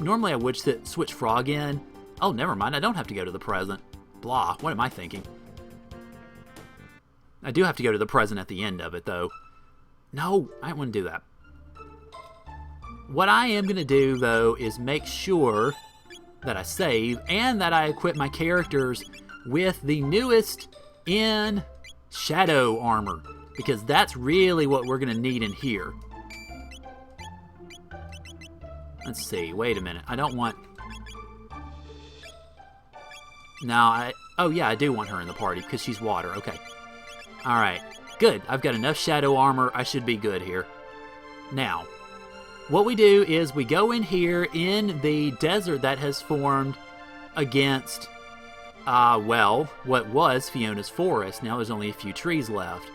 Normally I would switch Frog in. Oh, never mind. I don't have to go to the present. Blah. What am I thinking? I do have to go to the present at the end of it, though. No, I don't want to do that. What I am going to do, though, is make sure that I save and that I equip my characters with the newest in Shadow Armor, because that's really what we're going to need in here. Let's see. Wait a minute. I don't want... No, oh yeah, I do want her in the party because she's water. Okay. Alright. Good. I've got enough Shadow Armor. I should be good here. Now, what we do is we go in here in the desert that has formed against, well, what was Fiona's forest. Now there's only a few trees left.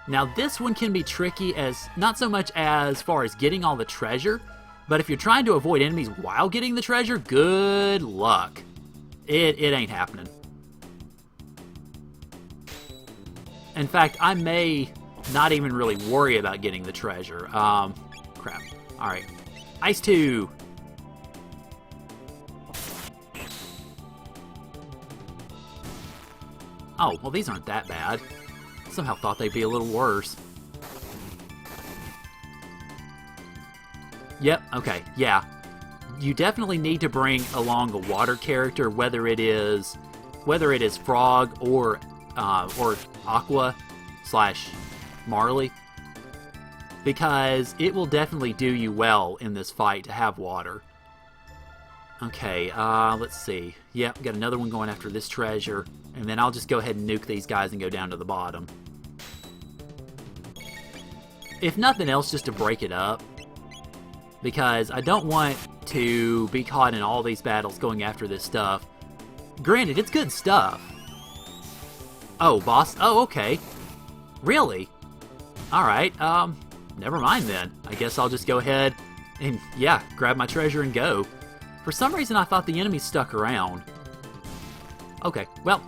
Now this one can be tricky, as not so much as far as getting all the treasure, but if you're trying to avoid enemies while getting the treasure, good luck. It ain't happening. In fact, I may not even really worry about getting the treasure. Crap. Alright. Ice 2. Oh, well these aren't that bad. Somehow thought they'd be a little worse. Yep, okay, yeah. You definitely need to bring along a water character, whether it is Frog or Aqua / Marley, because it will definitely do you well in this fight to have water. Okay, let's see. Yep, got another one going after this treasure, and then I'll just go ahead and nuke these guys and go down to the bottom. If nothing else, just to break it up, because I don't want to be caught in all these battles going after this stuff. Granted, it's good stuff. Oh, boss. Oh, okay. Really? Alright, never mind then. I guess I'll just go ahead and, yeah, grab my treasure and go. For some reason, I thought the enemies stuck around. Okay, well.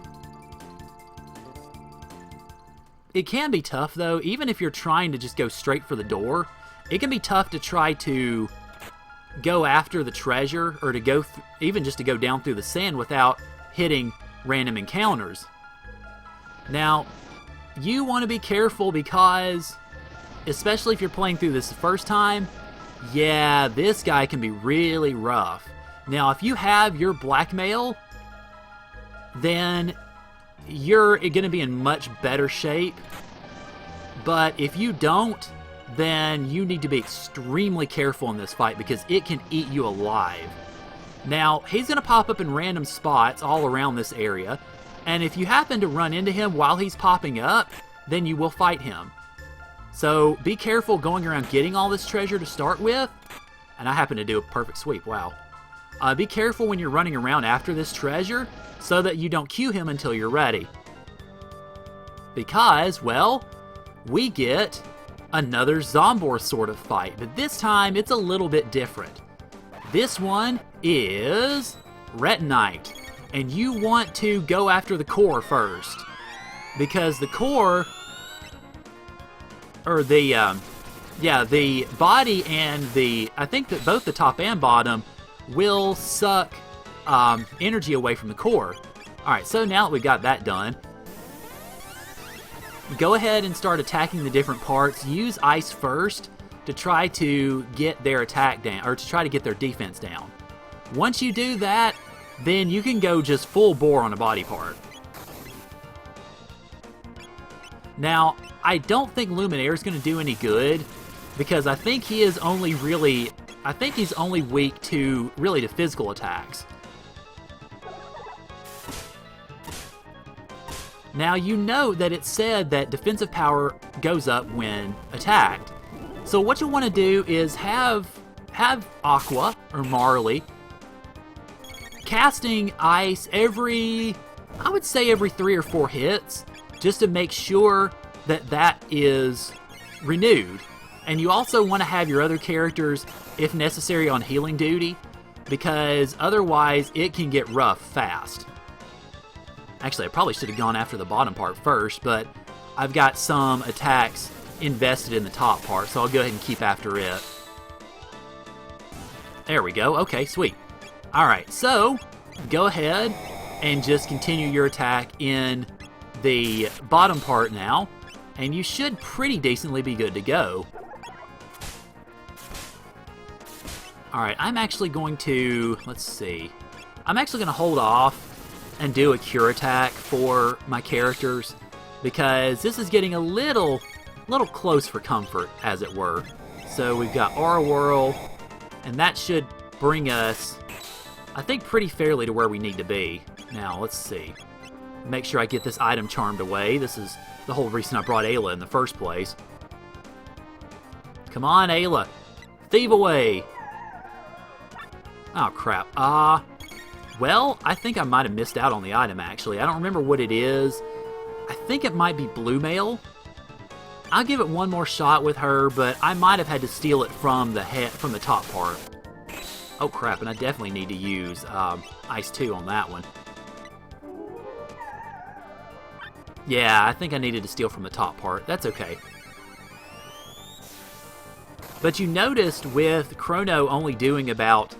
It can be tough, though, even if you're trying to just go straight for the door. It can be tough to try to go after the treasure, or to go, even just to go down through the sand without hitting random encounters. Now, you want to be careful because, especially if you're playing through this the first time, yeah, this guy can be really rough. Now, if you have your blackmail, then you're going to be in much better shape. But if you don't, then you need to be extremely careful in this fight because it can eat you alive. Now, he's going to pop up in random spots all around this area, and if you happen to run into him while he's popping up, then you will fight him. So be careful going around getting all this treasure to start with, and I happen to do a perfect sweep, wow. Be careful when you're running around after this treasure so that you don't queue him until you're ready. Because, well, we get another Zombor sort of fight, but this time it's a little bit different. This one is Retinite, and you want to go after the core first, because the core, or the body and I think that both the top and bottom will suck energy away from the core. Alright, so now that we got that done, go ahead and start attacking the different parts. Use ice first to try to get their attack down, or to try to get their defense down. Once you do that, then you can go just full bore on a body part. Now, I don't think Luminaire is going to do any good, because I think he is only really, he's only weak to physical attacks. Now, you know that it said that defensive power goes up when attacked. So what you want to do is have Aqua, or Marley, casting ice every 3 or 4 hits, just to make sure that that is renewed. And you also want to have your other characters, if necessary, on healing duty, because otherwise it can get rough fast. Actually, I probably should have gone after the bottom part first, but I've got some attacks invested in the top part, so I'll go ahead and keep after it. There we go. Okay, sweet. Alright, so go ahead and just continue your attack in the bottom part now, and you should pretty decently be good to go. Alright, I'm actually going to, let's see, I'm actually going to hold off and do a cure attack for my characters, because this is getting a little close for comfort, as it were. So we've got Aura Whirl, and that should bring us, I think, pretty fairly to where we need to be. Now, let's see. Make sure I get this item charmed away. This is the whole reason I brought Ayla in the first place. Come on, Ayla. Thieve away. Oh, crap. Well, I think I might have missed out on the item, actually. I don't remember what it is. I think it might be Blue Mail. I'll give it one more shot with her, but I might have had to steal it from the top part. Oh, crap, and I definitely need to use Ice 2 on that one. Yeah, I think I needed to steal from the top part. That's okay. But you noticed with Chrono only doing about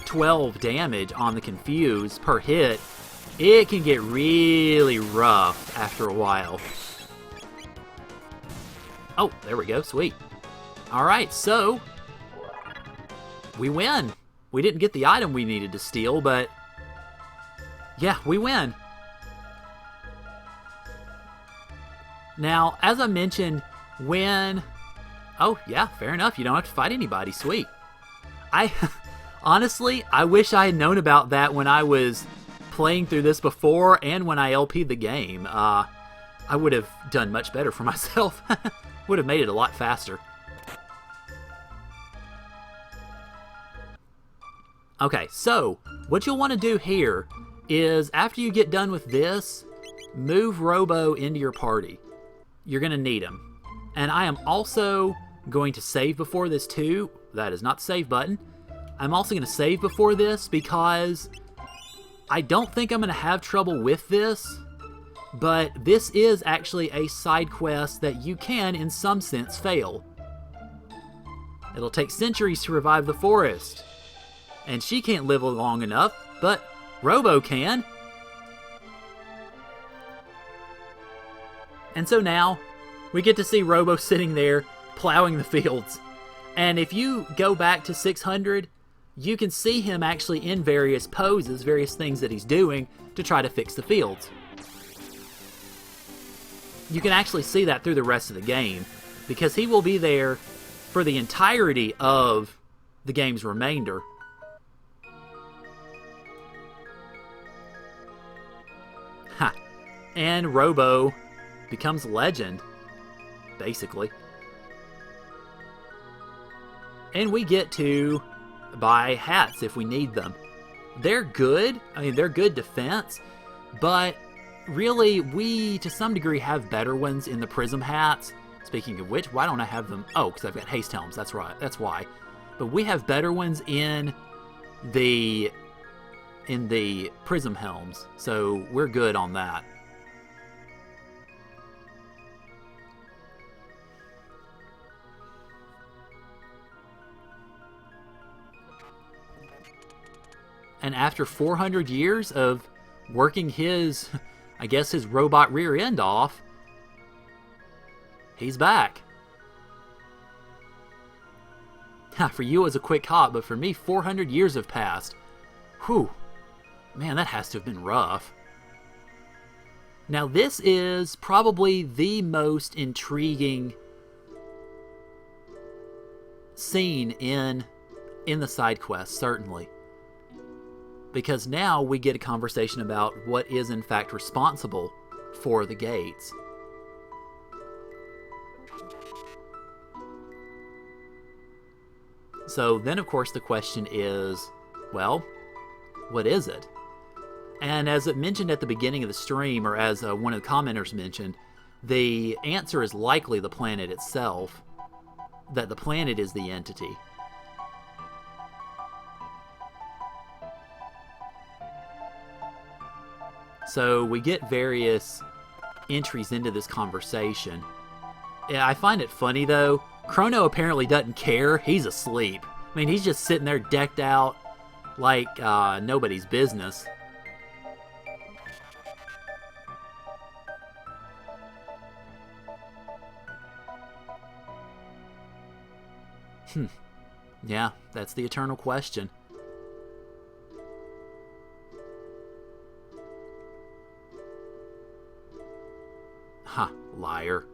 12 damage on the Confuse per hit, it can get really rough after a while. Oh, there we go. Sweet. Alright, so we win. We didn't get the item we needed to steal, but yeah, we win. Now, as I mentioned, when... Oh, yeah, fair enough. You don't have to fight anybody. Sweet. Honestly, I wish I had known about that when I was playing through this before and when I LP'd the game. I would have done much better for myself. Would have made it a lot faster. Okay, so what you'll want to do here is after you get done with this, move Robo into your party. You're going to need him. And I am also going to save before this too. That is not the save button. I'm also going to save before this because I don't think I'm going to have trouble with this, but this is actually a side quest that you can, in some sense, fail. It'll take centuries to revive the forest, and she can't live long enough, but Robo can. And so now, we get to see Robo sitting there, plowing the fields. And if you go back to 600, you can see him actually in various poses, various things that he's doing to try to fix the fields. You can actually see that through the rest of the game, because he will be there for the entirety of the game's remainder. Ha! And Robo becomes legend, basically. And we get to buy hats if we need them. They're good. I mean, they're good defense, but really, we, to some degree, have better ones in the Prism hats. Speaking of which, why don't I have them? Oh, because I've got haste helms. That's right. That's why. But we have better ones in the Prism helms, so we're good on that. And after 400 years of working his, I guess, his robot rear end off, he's back. For you it was a quick hop, but for me, 400 years have passed. Whew. Man, that has to have been rough. Now, this is probably the most intriguing scene in the side quest, certainly. Because now we get a conversation about what is in fact responsible for the gates. So then, of course, the question is, well, what is it? And as it mentioned at the beginning of the stream, or as one of the commenters mentioned, the answer is likely the planet itself, that the planet is the entity. So we get various entries into this conversation. Yeah, I find it funny, though. Chrono apparently doesn't care. He's asleep. mean, he's just sitting there decked out like nobody's business. Yeah, that's the eternal question. Ha, liar.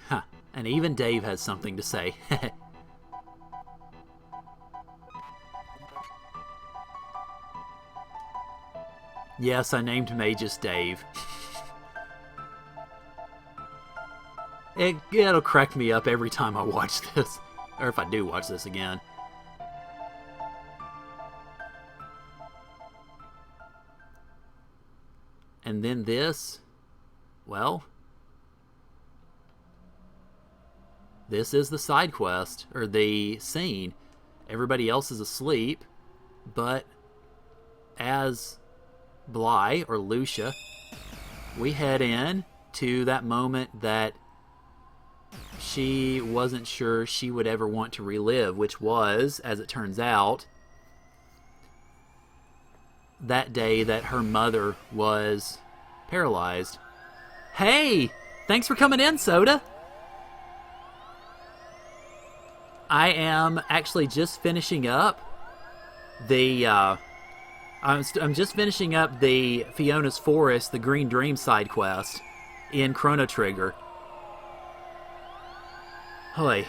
Huh, and even Dave has something to say. Yes, I named Magus Dave. It'll crack me up every time I watch this. Or if I do watch this again. And then this, well, this is the side quest, or the scene. Everybody else is asleep, but as Bly, or Lucia, we head in to that moment that she wasn't sure she would ever want to relive, which was, as it turns out, that day that her mother was paralyzed. Hey! Thanks for coming in, Soda! I am actually just finishing up the, I'm just finishing up the Fiona's Forest, the Green Dream side quest in Chrono Trigger. Hoy.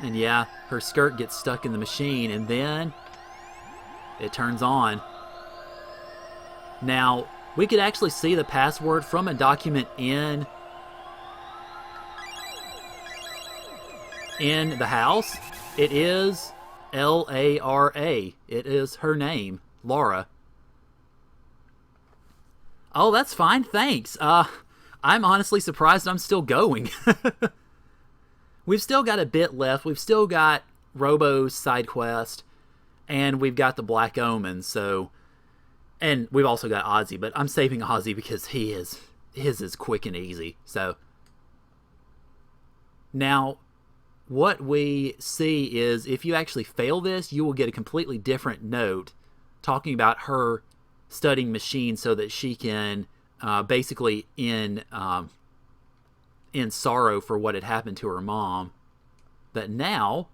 And yeah, her skirt gets stuck in the machine, and then it turns on. Now, we could actually see the password from a document in the house. It is Lara. It is her name, Laura. Oh, that's fine, thanks. I'm honestly surprised I'm still going. We've still got a bit left. We've still got Robo's side quest, and we've got the Black Omen, so... And we've also got Ozzy, but I'm saving Ozzy because his is quick and easy, so... Now, what we see is if you actually fail this, you will get a completely different note talking about her studying machines so that she can basically in sorrow for what had happened to her mom. But now,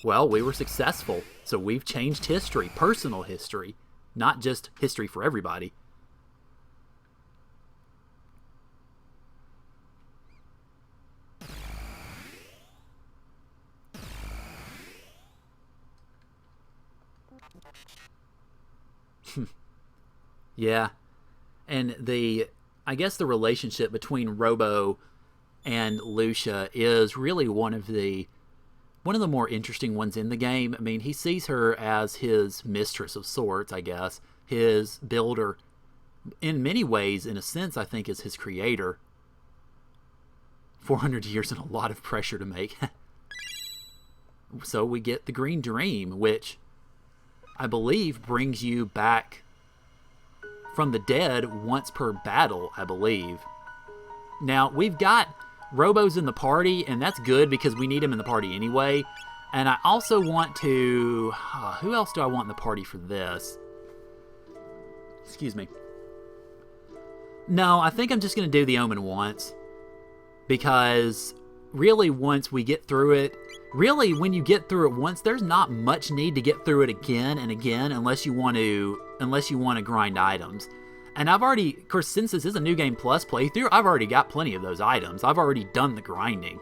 well, we were successful. So we've changed history, personal history, not just history for everybody. Yeah. And I guess the relationship between Robo and Lucia is really one of the more interesting ones in the game. I mean, he sees her as his mistress of sorts, I guess, his builder. In many ways, in a sense, I think is his creator. 400 years and a lot of pressure to make. So we get the Green Dream, which I believe brings you back from the dead once per battle, I believe. Now, we've got Robo's in the party, and that's good because we need him in the party anyway. And I also want to... who else do I want in the party for this? Excuse me. No, I think I'm just going to do the Omen once. Because really once we get through it... Really, when you get through it once, there's not much need to get through it again and again unless you want to grind items. And I've already, of course, since this is a New Game Plus playthrough, I've already got plenty of those items. I've already done the grinding.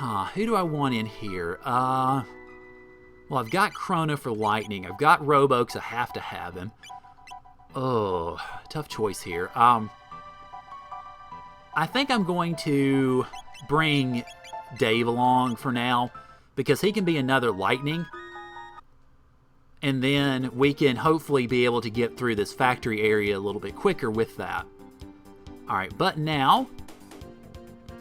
Who do I want in here? Well, I've got Chrono for lightning. I've got Robo because I have to have him. Oh, tough choice here. I think I'm going to bring Dave along for now because he can be another lightning. And then we can hopefully be able to get through this factory area a little bit quicker with that. Alright, but now,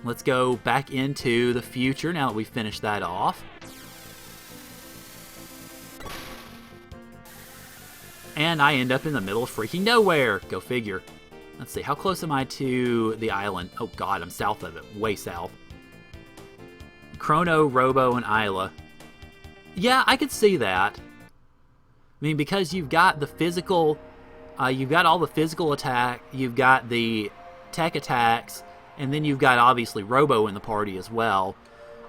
let's go back into the future now that we've finished that off. And I end up in the middle of freaking nowhere. Go figure. Let's see, how close am I to the island? Oh god, I'm south of it. Way south. Chrono, Robo, and Isla. Yeah, I could see that. I mean, because you've got the physical... you've got all the physical attack, you've got the tech attacks, and then you've got, obviously, Robo in the party as well.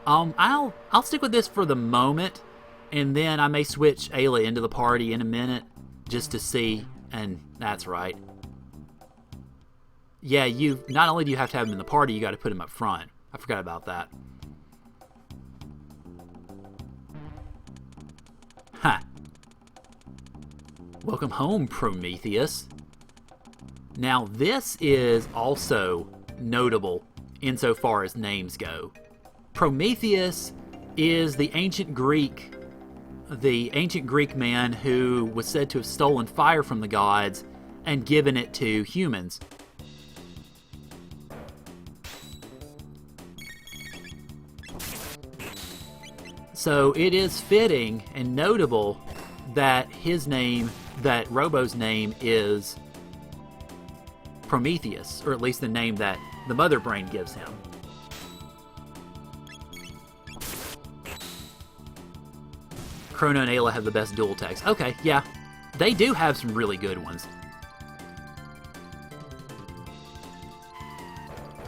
I'll stick with this for the moment, and then I may switch Ayla into the party in a minute, just to see, and that's right. Yeah, not only do you have to have him in the party, you got to put him up front. I forgot about that. Ha! Welcome home, Prometheus. Now, this is also notable insofar as names go. Prometheus is the ancient Greek man who was said to have stolen fire from the gods and given it to humans. So it is fitting and notable that that Robo's name is Prometheus, or at least the name that the Mother Brain gives him. Chrono and Ayla have the best dual attacks. Okay, yeah. They do have some really good ones.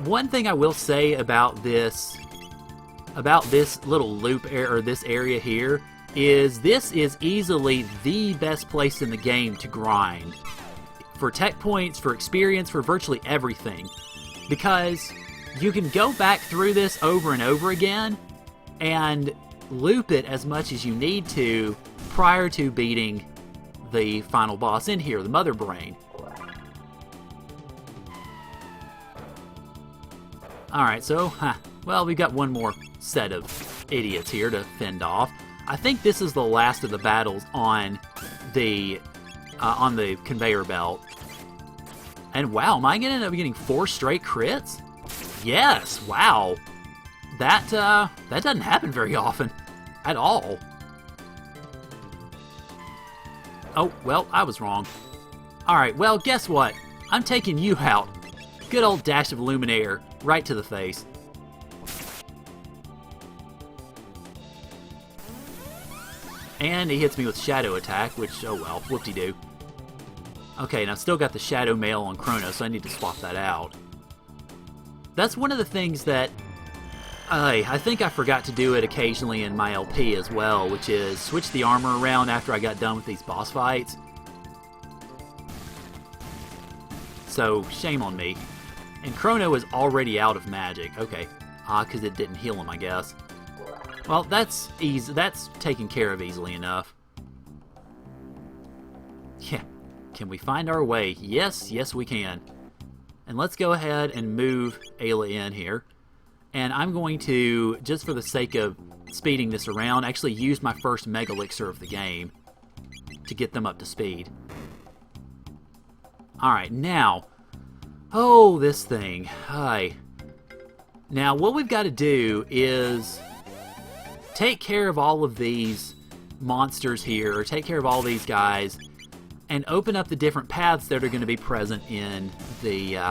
One thing I will say about this little loop or this area here is this is easily the best place in the game to grind. For tech points, for experience, for virtually everything. Because you can go back through this over and over again and loop it as much as you need to prior to beating the final boss in here, the Mother Brain. Alright, so, well, we've got one more set of idiots here to fend off. I think this is the last of the battles on the conveyor belt. And wow, am I going to end up getting 4 straight crits? Yes, wow. That doesn't happen very often at all. Oh, well, I was wrong. Alright, well, guess what? I'm taking you out. Good old dash of Luminaire right to the face. And he hits me with Shadow Attack, which, oh well, whoop-de-doo. Okay, now still got the Shadow Mail on Chrono, so I need to swap that out. That's one of the things that I think I forgot to do it occasionally in my LP as well, which is switch the armor around after I got done with these boss fights. So, shame on me. And Chrono is already out of magic. Okay. Because it didn't heal him, I guess. Well, that's easy. That's taken care of easily enough. Yeah. Can we find our way? Yes, yes we can. And let's go ahead and move Ayla in here. And I'm going to, just for the sake of speeding this around, actually use my first Mega Elixir of the game to get them up to speed. Alright, now, oh, this thing. Hi. Now, what we've got to do is take care of all of these monsters here, or take care of all these guys, and open up the different paths that are going to be present in the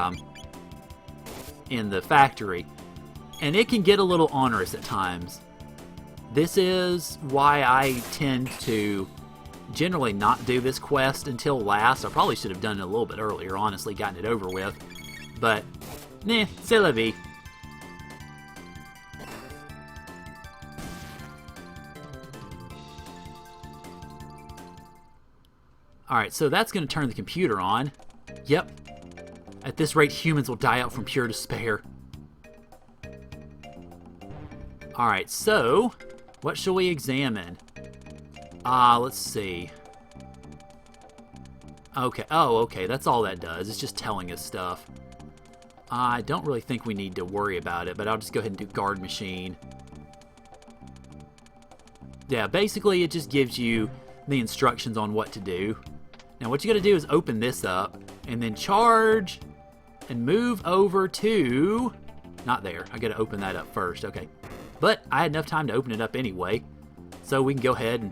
factory. And it can get a little onerous at times. This is why I tend to generally not do this quest until last. I probably should have done it a little bit earlier, honestly, gotten it over with. But, c'est la vie. Alright, so that's going to turn the computer on. Yep. At this rate, humans will die out from pure despair. Alright, so, what shall we examine? Let's see. Okay, oh, okay, that's all that does. It's just telling us stuff. I don't really think we need to worry about it, but I'll just go ahead and do guard machine. Yeah, basically it just gives you the instructions on what to do. Now what you gotta do is open this up, and then charge, and move over to... Not there. I gotta open that up first. Okay. But I had enough time to open it up anyway. So we can go ahead and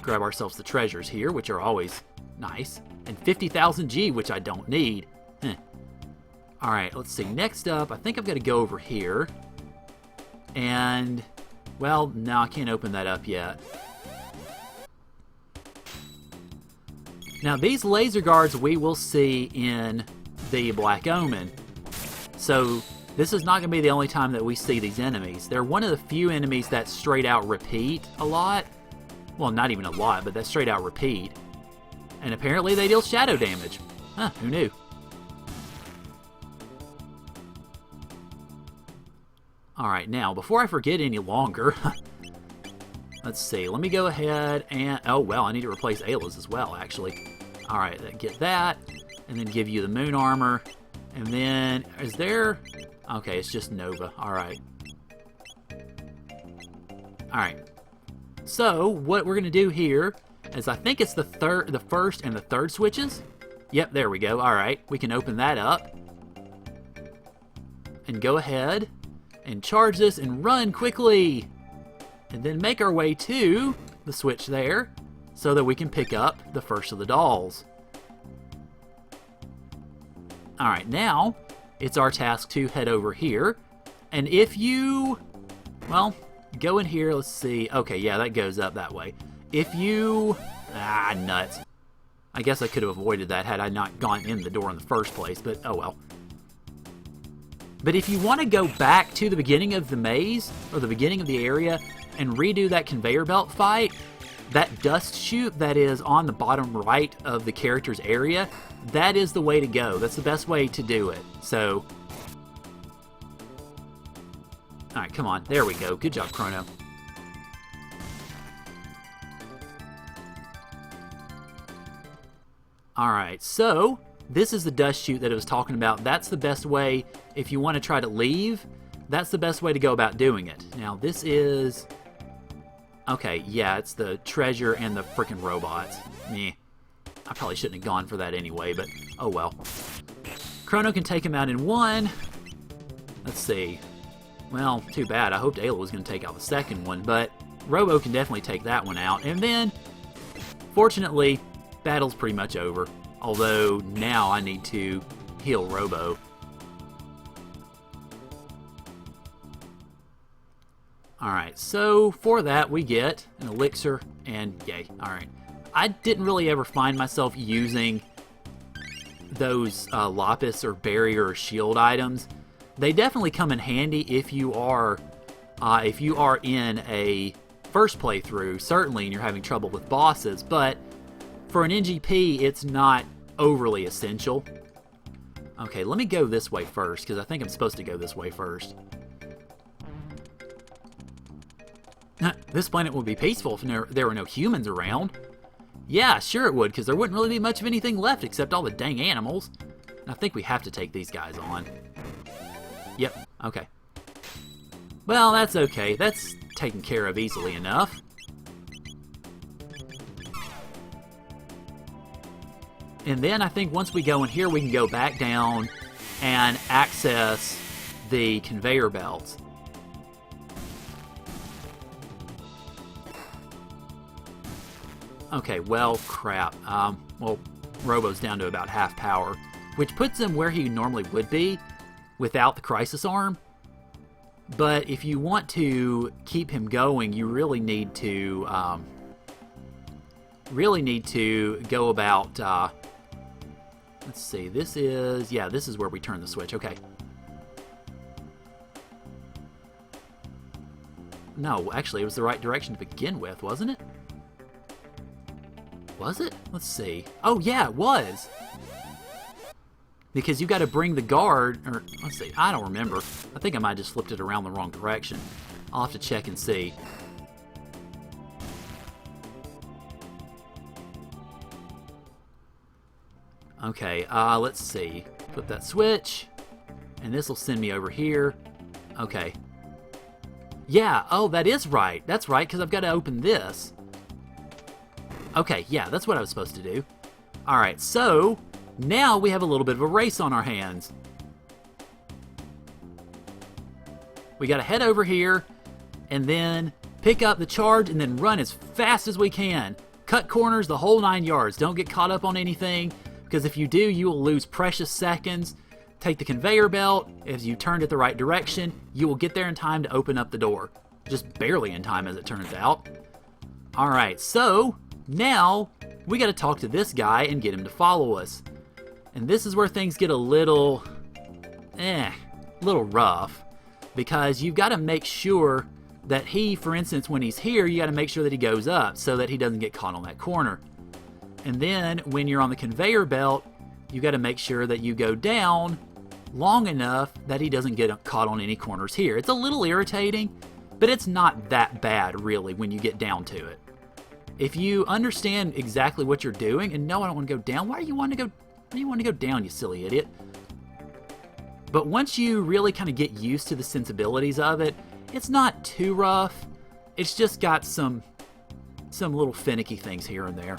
grab ourselves the treasures here, which are always nice. And 50,000 G, which I don't need. Alright, let's see. Next up, I think I've got to go over here. And, well, no, I can't open that up yet. Now, these laser guards we will see in the Black Omen. So, this is not going to be the only time that we see these enemies. They're one of the few enemies that straight out repeat a lot. Well, not even a lot, but that straight out repeat. And apparently they deal shadow damage. Huh, who knew? Alright, now, before I forget any longer, let's see, let me go ahead and... Oh, well, I need to replace Ayla's as well, actually. Alright, get that, and then give you the moon armor, and then, is there... Okay, it's just Nova, alright. Alright, so, what we're going to do here is I think it's the first and the third switches. Yep, there we go, alright. We can open that up, and go ahead and charge this and run quickly, and then make our way to the switch there so that we can pick up the first of the dolls. Alright, now it's our task to head over here, and if you, well, go in here, let's see, okay, yeah, that goes up that way. If you, nuts. I guess I could have avoided that had I not gone in the door in the first place, but oh well. But if you want to go back to the beginning of the maze, or the beginning of the area, and redo that conveyor belt fight, that dust chute that is on the bottom right of the character's area, that is the way to go. That's the best way to do it. So, alright, come on. There we go. Good job, Chrono. Alright, so this is the dust chute that I was talking about. That's the best way, if you want to try to leave, that's the best way to go about doing it. Now, this is... Okay, yeah, it's the treasure and the freaking robots. Meh. I probably shouldn't have gone for that anyway, but oh well. Chrono can take him out in one. Let's see. Well, too bad. I hoped Ayla was going to take out the second one, but Robo can definitely take that one out. And then, fortunately, battle's pretty much over. Although, now I need to heal Robo. Alright, so for that we get an elixir and yay. Alright. I didn't really ever find myself using those lapis or barrier or shield items. They definitely come in handy if you are in a first playthrough, certainly, and you're having trouble with bosses, but for an NGP it's not overly essential. Okay, let me go this way first, because I think I'm supposed to go this way first. This planet would be peaceful if there were no humans around. Yeah, sure it would, because there wouldn't really be much of anything left except all the dang animals. And I think we have to take these guys on. Yep, okay. Well, that's okay. That's taken care of easily enough. And then I think once we go in here, we can go back down and access the conveyor belts. Okay, well, crap. Well, Robo's down to about half power, which puts him where he normally would be without the crisis arm. But if you want to keep him going, you really need to go about. Let's see. This is where we turn the switch. Okay. No, actually, it was the right direction to begin with, wasn't it? Was it? Let's see. Oh, yeah, it was. Because you got to bring the guard, or let's see, I don't remember. I think I might have just flipped it around the wrong direction. I'll have to check and see. Okay, let's see. Flip that switch, and this will send me over here. Okay. Yeah, oh, that is right. That's right, because I've got to open this. Okay, yeah, that's what I was supposed to do. Alright, so now we have a little bit of a race on our hands. We got to head over here and then pick up the charge and then run as fast as we can. Cut corners the whole 9 yards. Don't get caught up on anything, because if you do, you will lose precious seconds. Take the conveyor belt. If you turned it the right direction, you will get there in time to open up the door. Just barely in time, as it turns out. Alright, so now we got to talk to this guy and get him to follow us. And this is where things get a little rough, because you've got to make sure that he, for instance, when he's here, you got to make sure that he goes up so that he doesn't get caught on that corner. And then when you're on the conveyor belt, you got to make sure that you go down long enough that he doesn't get caught on any corners here. It's a little irritating, but it's not that bad really when you get down to it. If you understand exactly what you're doing, and no, I don't want to go down. Why do you want to go down, you silly idiot? But once you really kind of get used to the sensibilities of it, it's not too rough. It's just got some little finicky things here and there.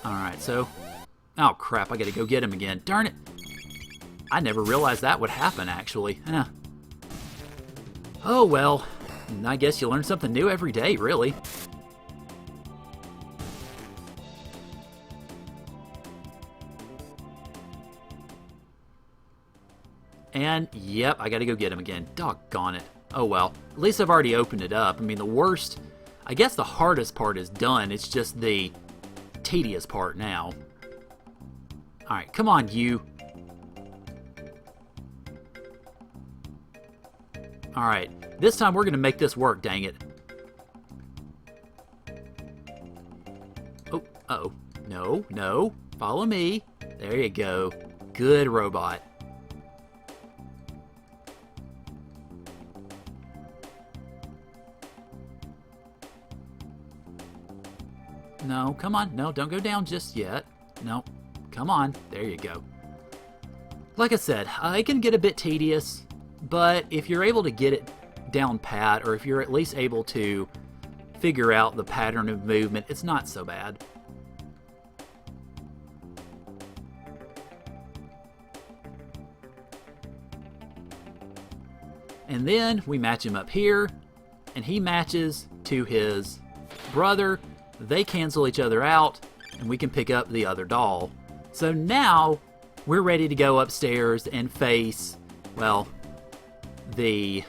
Alright, so... Oh crap, I gotta go get him again. Darn it! I never realized that would happen, actually. Oh well, I guess you learn something new every day, really. And, yep, I gotta go get him again. Doggone it. Oh well, at least I've already opened it up. I mean, the worst... I guess the hardest part is done. It's just the tedious part now. Alright, come on, you. Alright, this time we're gonna make this work, dang it. Oh, uh-oh. No, no. Follow me. There you go. Good robot. No, come on. No, don't go down just yet. No, come on. There you go. Like I said, it can get a bit tedious, but if you're able to get it down pat, or if you're at least able to figure out the pattern of movement, it's not so bad. And then we match him up here, and he matches to his brother. They cancel each other out, and we can pick up the other doll. So now we're ready to go upstairs and face, well, the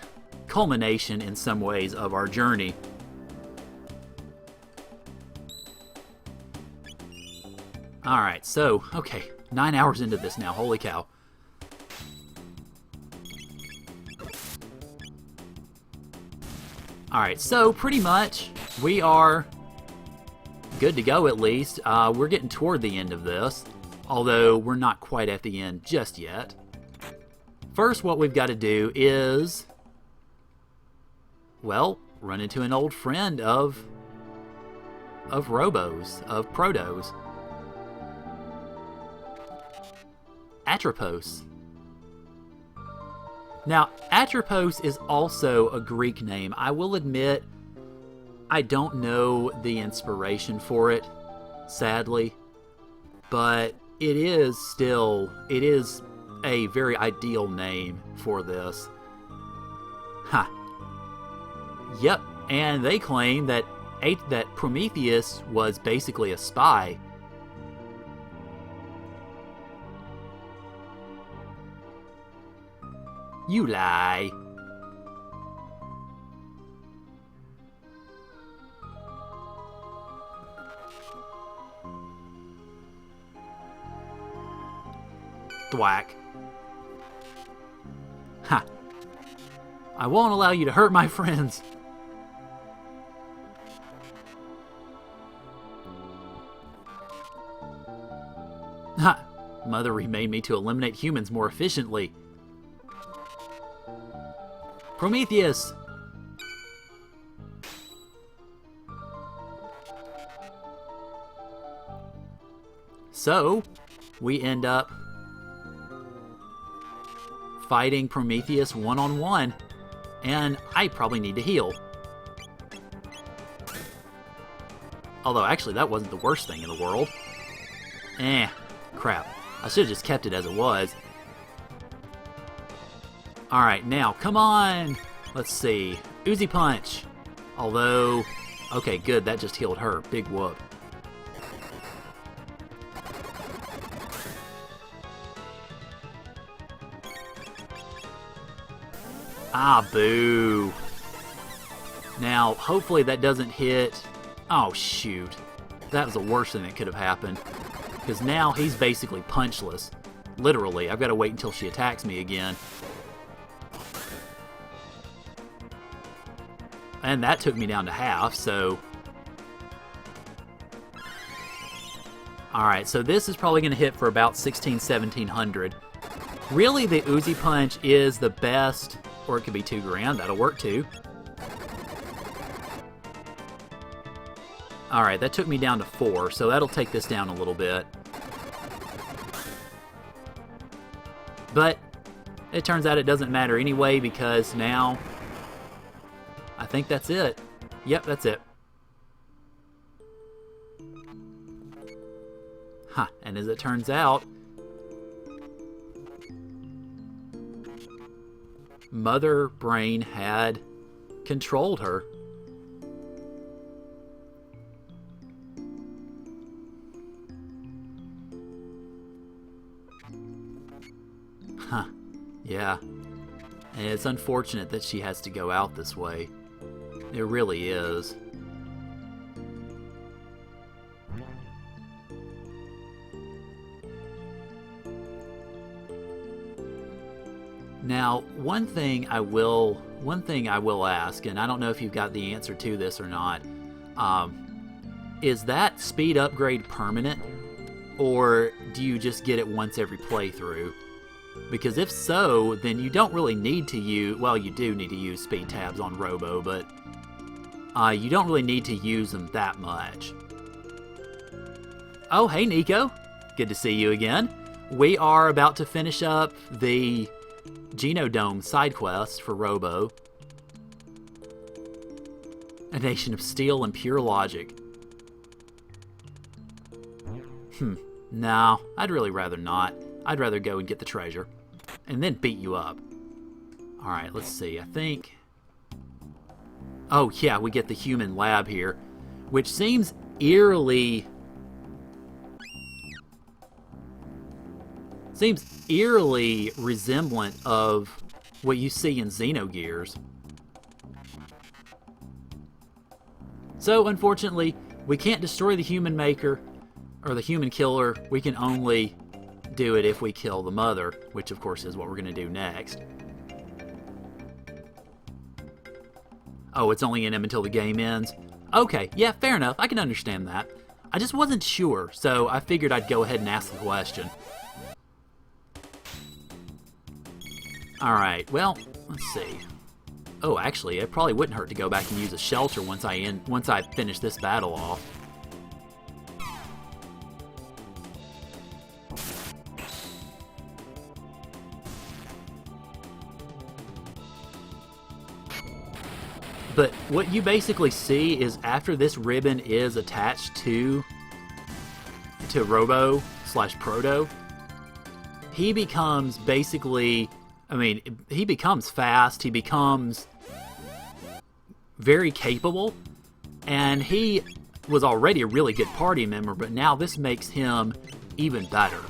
culmination in some ways of our journey. Alright, so, okay, 9 hours into this now, holy cow. Alright, so pretty much we are good to go, at least. We're getting toward the end of this, although we're not quite at the end just yet. First, what we've got to do is, well, run into an old friend of Robos, of Protos. Atropos. Now, Atropos is also a Greek name. I will admit, I don't know the inspiration for it, sadly, but it is a very ideal name for this. Ha. Yep, and they claim that Prometheus was basically a spy. You lie. Thwack. Ha. I won't allow you to hurt my friends. Ha. Mother remade me to eliminate humans more efficiently. Prometheus! So, we end up fighting Prometheus one-on-one, and I probably need to heal. Although, actually, that wasn't the worst thing in the world. Crap. I should have just kept it as it was. Alright, now, come on! Let's see. Uzi Punch. Although, okay, good, that just healed her. Big whoop. Ah, boo. Now, hopefully that doesn't hit... Oh, shoot. That was the worst thing that could have happened. Because now he's basically punchless. Literally, I've got to wait until she attacks me again. And that took me down to half, so... Alright, so this is probably going to hit for about 1700. Really, the Uzi Punch is the best, or it could be 2 grand, that'll work too. Alright, that took me down to 4, so that'll take this down a little bit. But it turns out it doesn't matter anyway, because now I think that's it. Yep, that's it. Huh, and as it turns out, Mother Brain had controlled her. Huh, yeah. And it's unfortunate that she has to go out this way. It really is. Now, one thing I will ask, and I don't know if you've got the answer to this or not, is that speed upgrade permanent, or do you just get it once every playthrough? Because if so, then you don't really need to use, well, you do need to use speed tabs on Robo, but you don't really need to use them that much. Oh, hey Nico, good to see you again. We are about to finish up the Genodome side quest for Robo. A nation of steel and pure logic. No, I'd really rather not. I'd rather go and get the treasure. And then beat you up. Alright, let's see. I think... Oh, yeah, we get the human lab here. Which seems eerily... resemblant of what you see in Xenogears. So, unfortunately, we can't destroy the human maker, or the human killer. We can only do it if we kill the mother, which of course is what we're going to do next. Oh, it's only in him until the game ends? Okay, yeah, fair enough. I can understand that. I just wasn't sure, so I figured I'd go ahead and ask the question. Alright, well, let's see. Oh, actually, it probably wouldn't hurt to go back and use a shelter once I finish this battle off. But what you basically see is after this ribbon is attached to Robo/Proto, he becomes basically... I mean, he becomes fast, he becomes very capable, and he was already a really good party member, but now this makes him even better.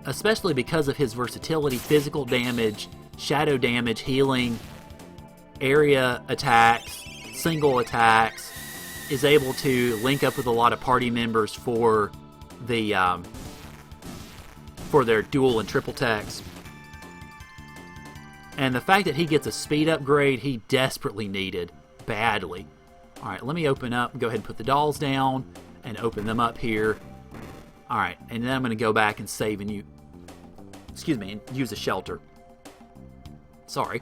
Especially because of his versatility, physical damage, shadow damage, healing, area attacks, single attacks, is able to link up with a lot of party members for the for their dual and triple attacks. And the fact that he gets a speed upgrade, he desperately needed, badly. Alright, let me open up, go ahead and put the dolls down, and open them up here. Alright, and then I'm going to go back and save and and use a shelter. Sorry.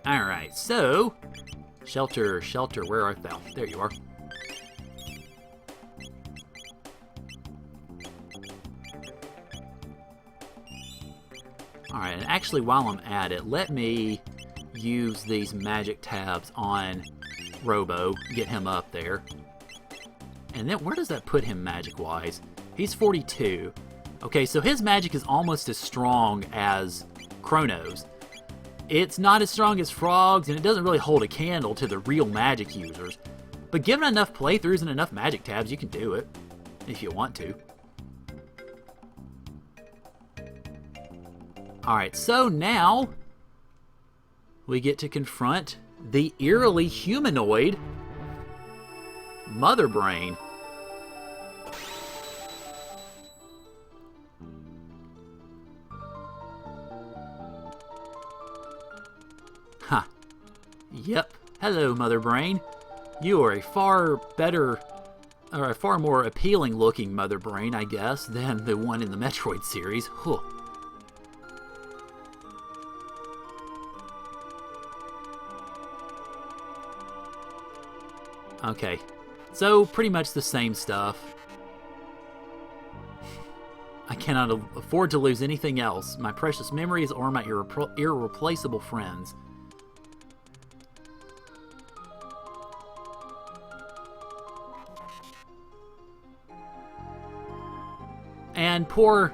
Alright, so, shelter, where art thou? There you are. Alright, and actually while I'm at it, let me use these magic tabs on Robo, get him up there. And then where does that put him magic-wise? He's 42. Okay, so his magic is almost as strong as Chrono's. It's not as strong as Frog's, and it doesn't really hold a candle to the real magic users. But given enough playthroughs and enough magic tabs, you can do it, if you want to. Alright, so now we get to confront the eerily humanoid Mother Brain. Huh. Yep. Hello, Mother Brain. You are a far better, or a far more appealing looking Mother Brain, I guess, than the one in the Metroid series. Huh. Okay, so pretty much the same stuff. I cannot afford to lose anything else. My precious memories or my irreplaceable friends. And poor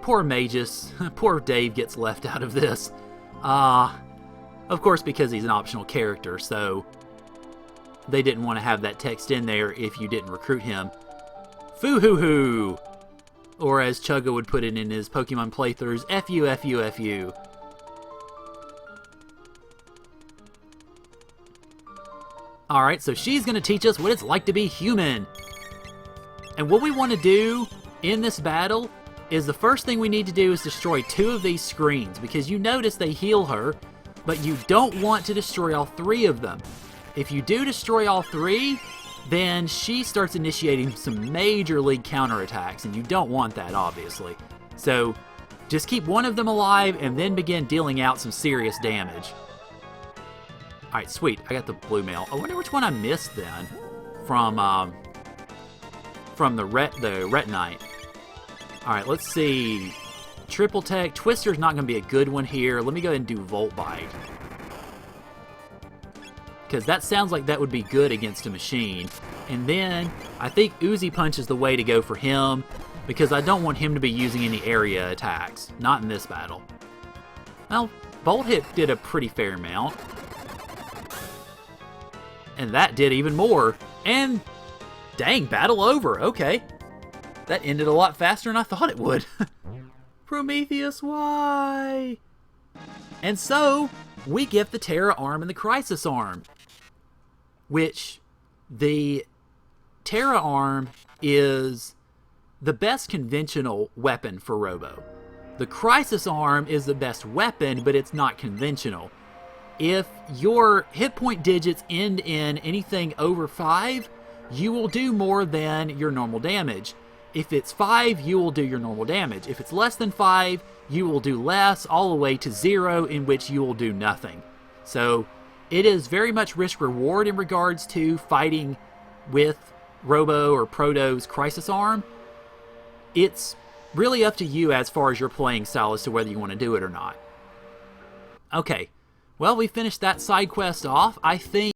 Magus, poor Dave gets left out of this. Of course, because he's an optional character, so they didn't want to have that text in there if you didn't recruit him. Foo-hoo-hoo! Or as Chugga would put it in his Pokemon playthroughs, F-U, F-U, F-U. Alright, so she's going to teach us what it's like to be human. And what we want to do in this battle is the first thing we need to do is destroy 2 of these screens, because you notice they heal her, but you don't want to destroy all 3 of them. If you do destroy all 3, then she starts initiating some major league counterattacks, and you don't want that, obviously. So just keep 1 of them alive and then begin dealing out some serious damage. Alright, sweet. I got the blue mail. I wonder which one I missed then from the Retinite. Alright, let's see. Triple Tech. Twister's not going to be a good one here. Let me go ahead and do Volt Bite, because that sounds like that would be good against a machine. And then I think Uzi Punch is the way to go for him, because I don't want him to be using any area attacks. Not in this battle. Well, Bolt Hit did a pretty fair amount. And that did even more. And dang, battle over. Okay. That ended a lot faster than I thought it would. Prometheus, why? And so we get the Terra Arm and the Crisis Arm, which the Terra Arm is the best conventional weapon for Robo. The Crisis Arm is the best weapon, but it's not conventional. If your hit point digits end in anything over 5, you will do more than your normal damage. If it's 5, you will do your normal damage. If it's less than 5, you will do less, all the way to 0, in which you will do nothing. So it is very much risk-reward in regards to fighting with Robo or Proto's Crisis Arm. It's really up to you as far as your playing style as to whether you want to do it or not. Okay, well, we finished that side quest off. I think